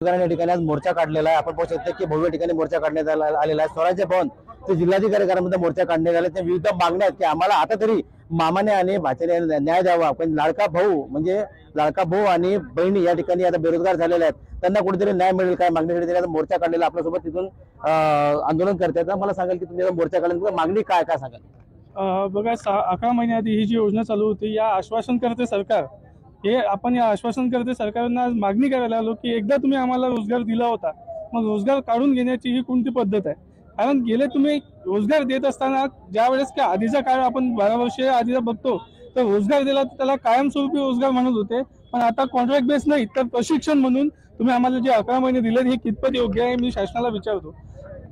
या ठिकाणी आज मोर्चा काढलेला आहे। आपण पाहू शकतो की भव्य ठिकाणी मोर्चा काढण्यात आलेला आहे। स्वराज्य भवन ते जिल्हाधिकारी कार्यालयामध्ये मोर्चा काढण्यात आले। ते विविध मागण्या आहेत की आम्हाला आता तरी मामाने आणि भाचेने न्याय द्यावा। पण लाडका भाऊ म्हणजे लाडका भाऊ आणि बहिणी या ठिकाणी आता बेरोजगार झालेले आहेत, त्यांना कुठेतरी न्याय मिळेल काय मागणीसाठी त्यांनी मोर्चा काढलेला। आपल्यासोबत तिथून आंदोलन करतात। मला सांगाल की तुम्ही मोर्चा काढल्यानंतर मागणी काय काय सांगाल? बघा 11 महिन्याआधी ही जी योजना चालू होती, या आश्वासन करते सरकार, हे आपण या आश्वासन करते सरकारना मागणी करायला आलो की एकदा तुम्ही आम्हाला रोजगार दिला होता, मग रोजगार काढून घेण्याची ही कोणती पद्धत आहे? कारण गेले तुम्ही रोजगार देत असताना ज्या वेळेस का आधीचा काळ आपण 12 वर्ष आधीचा बघतो, तर रोजगार दिला तर त्याला कायमस्वरूपी रोजगार म्हणत होते। पण आता कॉन्ट्रॅक्ट बेस नाही तर प्रशिक्षण म्हणून तुम्ही आम्हाला जे 11 महिने दिले हे कितपत योग्य आहे मी शासनाला विचारतो।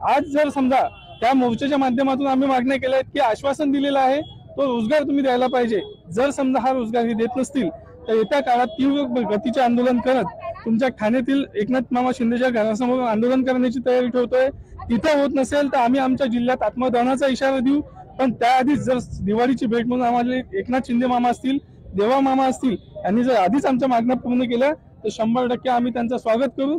आज जर समजा त्या मोर्चाच्या माध्यमातून आम्ही मागण्या केल्या आहेत की आश्वासन दिलेलं आहे तो रोजगार तुम्ही द्यायला पाहिजे। जर समजा हा रोजगार हे देत नसतील तर येत्या काळात तीव्र गतीचे आंदोलन करत तुमच्या ठाण्यातील एकनाथ मामा शिंदेच्या घरासमोर आंदोलन करण्याची तयारी ठेवतोय। तिथं होत नसेल तर आम्ही आमच्या जिल्ह्यात आत्मदहनाचा इशारा देऊ। पण त्याआधीच जर दिवाळीची भेट म्हणून आम्हाला एकनाथ शिंदे मामा असतील, देवा मामा असतील, यांनी जर आधीच आमच्या मागण्या पूर्ण केल्या तर 100% आम्ही त्यांचं स्वागत करू।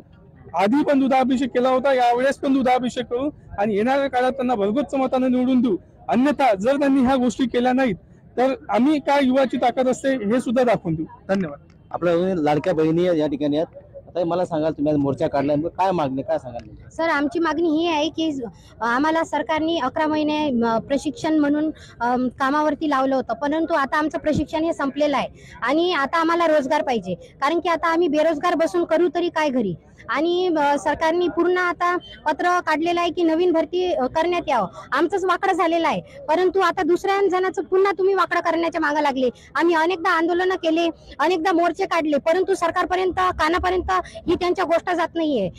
आधी पण दुधाभिषेक केला होता, यावेळेस पण दुधाभिषेक करू आणि येणाऱ्या काळात त्यांना भरघोस मताने निवडून देऊ। अन्यथा जर त्यांनी ह्या गोष्टी केल्या नाहीत तर आम्ही काय युवाची ताकद असते हे सुद्धा दाखवून देऊ। धन्यवाद। आपल्या लाडक्या बहिणी या ठिकाणी आहेत। आता मला सांगाल तुम्ही मोर्चा काढला काय मागणी काय सांगाल? सर, आमची मागणी ही आहे की आम्हाला सरकारने 11 महिने प्रशिक्षण म्हणून कामावरती लावलं होतं, परंतु आता आमचं प्रशिक्षण हे संपलेलं आहे आणि आता आम्हाला रोजगार पाहिजे। कारण की आता आम्ही बेरोजगार बसून करू तरी काय घरी, आणि सरकारने पूर्ण आता पत्र काढलेलं आहे की नवीन भरती करण्यात यावं। आमचंच वाकडं झालेलं आहे, परंतु आता दुसऱ्या जणांचं पुन्हा तुम्ही वाकडं करण्याच्या मागे लागले। आम्ही अनेकदा आंदोलन केले, अनेकदा मोर्चे काढले, परंतु सरकारपर्यंत कानापर्यंत ही त्यांच्या गोष्ट जात नाहीये।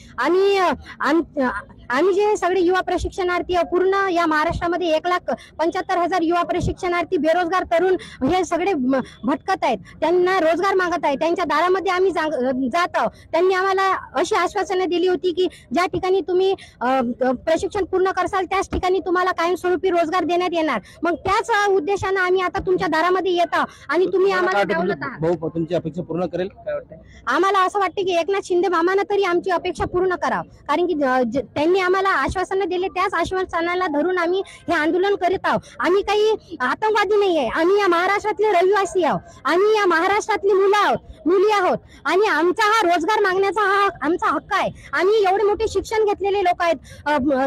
आम्ही जे सगळे युवा प्रशिक्षणार्थी पूर्ण या महाराष्ट्रामध्ये 1,75,000 युवा प्रशिक्षणार्थी बेरोजगार तरुण हे सगळे भटकत आहेत, त्यांना रोजगार मागत आहेत। त्यांच्या दारामध्ये आम्ही जात आहोत। त्यांनी आम्हाला अशी आश्वासने दिली होती की ज्या ठिकाणी तुम्ही प्रशिक्षण पूर्ण करसाल त्याच ठिकाणी तुम्हाला कायमस्वरूपी रोजगार देण्यात येणार। मग त्याच उद्देशाने आम्ही आता तुमच्या दारामध्ये येत आहोत आणि तुम्ही आम्हाला डावलत आहात। भाऊ तुमची अपेक्षा पूर्ण करेल काय वाटतं? आम्हाला असं वाटतं की एकनाथ शिंदे मामानं तरी आमची अपेक्षा पूर्ण करावं, कारण की त्यांनी आम्हाला आश्वासन दिले त्याच आश्वासनाला धरून आम्ही हे आंदोलन करीत आहोत। आम्ही काही आतंकवादी नाही आहे, आम्ही या महाराष्ट्रातले रहिवासी आहोत, आम्ही या महाराष्ट्रातली मुली आहोत आणि आमचा हा रोजगार मागण्याचा हा आमचा हक्क आहे। आम्ही एवढे मोठे शिक्षण घेतलेले लोक आहेत,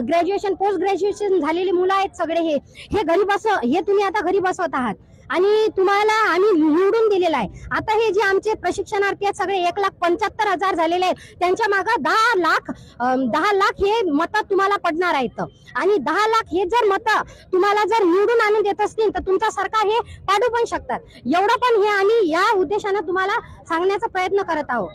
ग्रॅज्युएशन पोस्ट ग्रॅज्युएशन झालेले मुलं आहेत सगळे। हे हे तुम्ही आता घरी बसवत आहात आणि तुम्हाला आम्ही निवडून दिलेला आहे। आता हे जे आमचे प्रशिक्षणार्थी आहेत सगळे 1,75,000 झालेले आहेत, त्यांच्या मागे 10 लाख हे मत तुम्हाला पडणार आहेत आणि 10 लाख हे जर मत तुम्हाला जर निवडून आणून देत असतील तर तुमचं सरकार हे पाडू पण शकतात। एवढं पण हे आम्ही या उद्देशाने तुम्हाला सांगण्याचा प्रयत्न करत आहोत।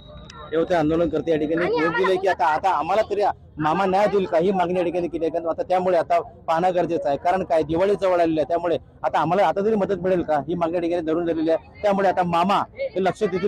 होते आंदोलन करते या ठिकाणी की आता आम्हाला तरी मामा न्याय देईल काही मागणी या ठिकाणी केली आहे। आता त्यामुळे आता पाहणं गरजेचं आहे, कारण काय दिवाळी जवळ आलेली आहे, त्यामुळे आता आम्हाला आता तरी मदत मिळेल का ही मागणी या ठिकाणी धरून धरलेली आहे। त्यामुळे आता मामा हे लक्ष देतील।